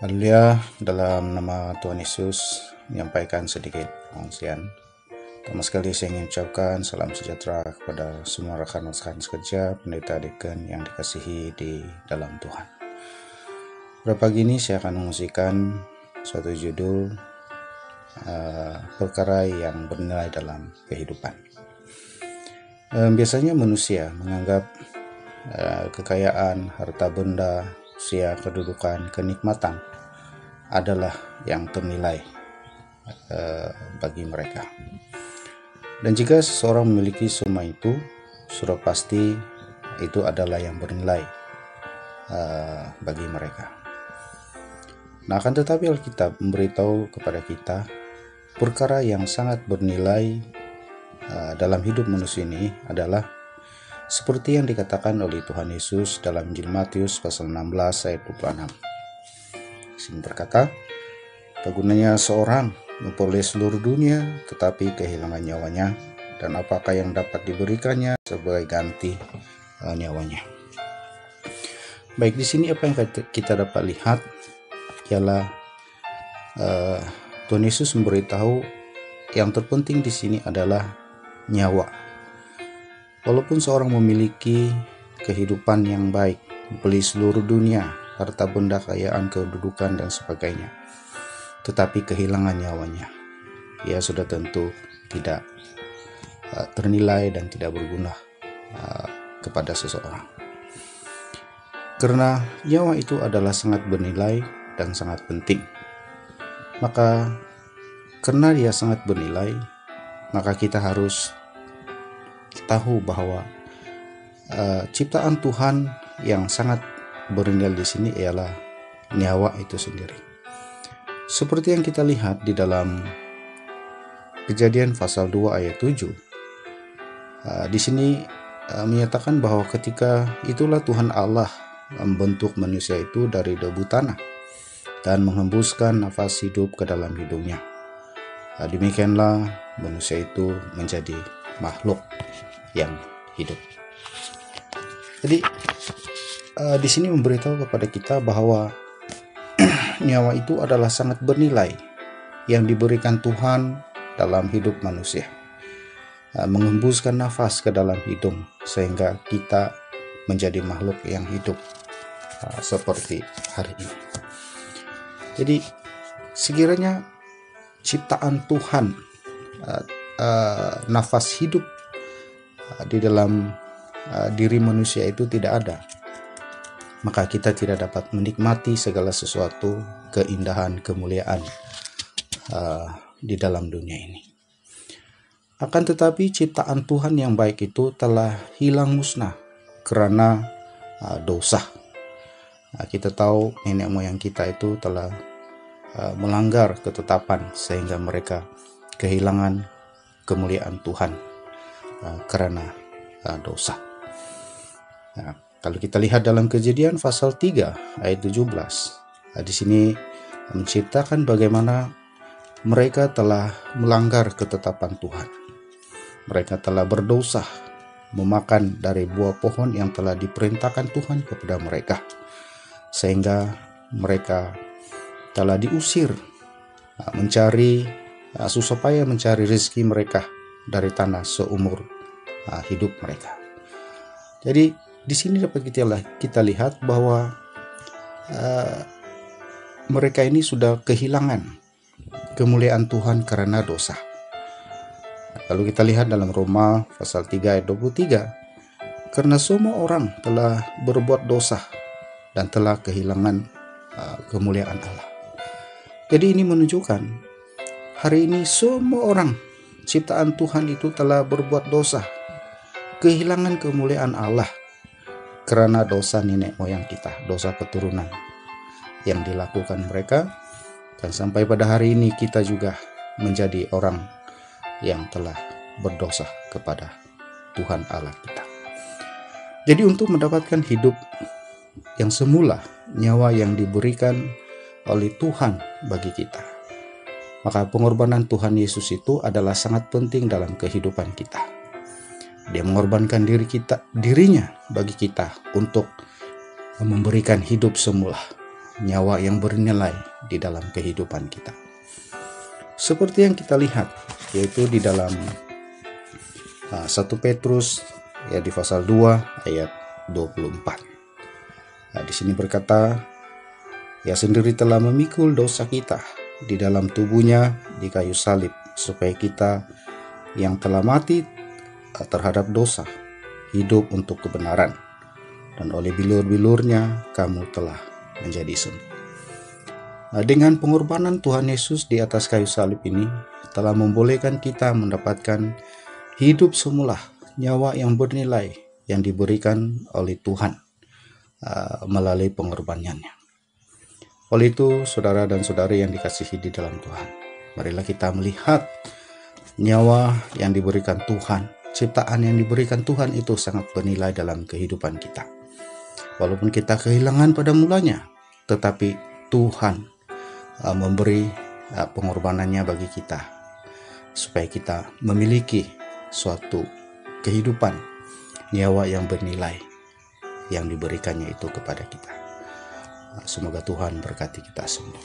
Haleluya, dalam nama Tuhan Yesus menyampaikan sedikit pengungsian. Pertama sekali saya ingin ucapkan salam sejahtera kepada semua rekan-rekan sekerja pendeta Deacon yang dikasihi di dalam Tuhan. Pada pagi ini saya akan mengungsikan suatu judul perkara yang bernilai dalam kehidupan. Biasanya manusia menganggap kekayaan, harta benda, usia, kedudukan, kenikmatan adalah yang ternilai bagi mereka. Dan jika seseorang memiliki semua itu, sudah pasti itu adalah yang bernilai bagi mereka. Nah, akan tetapi Alkitab memberitahu kepada kita perkara yang sangat bernilai dalam hidup manusia ini adalah seperti yang dikatakan oleh Tuhan Yesus dalam Injil Matius pasal 16 ayat 26. Sini berkata, "Apa gunanya seorang memperoleh seluruh dunia tetapi kehilangan nyawanya, dan apakah yang dapat diberikannya sebagai ganti nyawanya?" Baik, di sini apa yang kita dapat lihat ialah Tuhan Yesus memberitahu yang terpenting di sini adalah nyawa. Walaupun seorang memiliki kehidupan yang baik, beli seluruh dunia, harta benda, kekayaan, kedudukan, dan sebagainya, tetapi kehilangan nyawanya, ia sudah tentu tidak ternilai dan tidak berguna kepada seseorang. Karena nyawa itu adalah sangat bernilai dan sangat penting. Maka karena dia sangat bernilai, maka kita harus tahu bahwa ciptaan Tuhan yang sangat bernilai di sini ialah nyawa itu sendiri. Seperti yang kita lihat di dalam Kejadian pasal 2 ayat 7. Di sini menyatakan bahwa ketika itulah Tuhan Allah membentuk manusia itu dari debu tanah dan menghembuskan nafas hidup ke dalam hidungnya. Demikianlah manusia itu menjadi makhluk yang hidup. Jadi di sini memberitahu kepada kita bahwa nyawa itu adalah sangat bernilai yang diberikan Tuhan dalam hidup manusia. Menghembuskan nafas ke dalam hidung sehingga kita menjadi makhluk yang hidup seperti hari ini. Jadi sekiranya ciptaan Tuhan, nafas hidup di dalam diri manusia itu tidak ada, maka kita tidak dapat menikmati segala sesuatu, keindahan, kemuliaan di dalam dunia ini. Akan tetapi ciptaan Tuhan yang baik itu telah hilang musnah karena dosa. Kita tahu nenek moyang kita itu telah melanggar ketetapan sehingga mereka kehilangan kemuliaan Tuhan karena dosa. Nah, kalau kita lihat dalam Kejadian pasal 3 ayat 17, di sini menceritakan bagaimana mereka telah melanggar ketetapan Tuhan. Mereka telah berdosa memakan dari buah pohon yang telah diperintahkan Tuhan kepada mereka, sehingga mereka telah diusir susah payah mencari rezeki mereka dari tanah seumur hidup mereka. Jadi di sini dapat kita lihat bahwa mereka ini sudah kehilangan kemuliaan Tuhan karena dosa. Lalu kita lihat dalam Roma pasal 3 ayat 23, karena semua orang telah berbuat dosa dan telah kehilangan kemuliaan Allah. Jadi ini menunjukkan hari ini semua orang ciptaan Tuhan itu telah berbuat dosa, kehilangan kemuliaan Allah karena dosa nenek moyang kita, dosa keturunan yang dilakukan mereka, dan sampai pada hari ini kita juga menjadi orang yang telah berdosa kepada Tuhan Allah kita. Jadi untuk mendapatkan hidup yang semula, nyawa yang diberikan oleh Tuhan bagi kita, maka pengorbanan Tuhan Yesus itu adalah sangat penting dalam kehidupan kita. Dia mengorbankan dirinya bagi kita untuk memberikan hidup semula, nyawa yang bernilai di dalam kehidupan kita. Seperti yang kita lihat, yaitu di dalam 1 Petrus ya di pasal 2 ayat 24. Di sini berkata, ia sendiri telah memikul dosa kita di dalam tubuhnya di kayu salib, supaya kita yang telah mati terhadap dosa hidup untuk kebenaran, dan oleh bilur-bilurnya kamu telah menjadi sembuh. Dengan pengorbanan Tuhan Yesus di atas kayu salib ini telah membolehkan kita mendapatkan hidup semula, nyawa yang bernilai yang diberikan oleh Tuhan melalui pengorbanannya. Oleh itu, saudara dan saudari yang dikasihi di dalam Tuhan, marilah kita melihat nyawa yang diberikan Tuhan, ciptaan yang diberikan Tuhan itu sangat bernilai dalam kehidupan kita. Walaupun kita kehilangan pada mulanya, tetapi Tuhan memberi pengorbanannya bagi kita, supaya kita memiliki suatu kehidupan, nyawa yang bernilai yang diberikannya itu kepada kita. Semoga Tuhan berkati kita semua.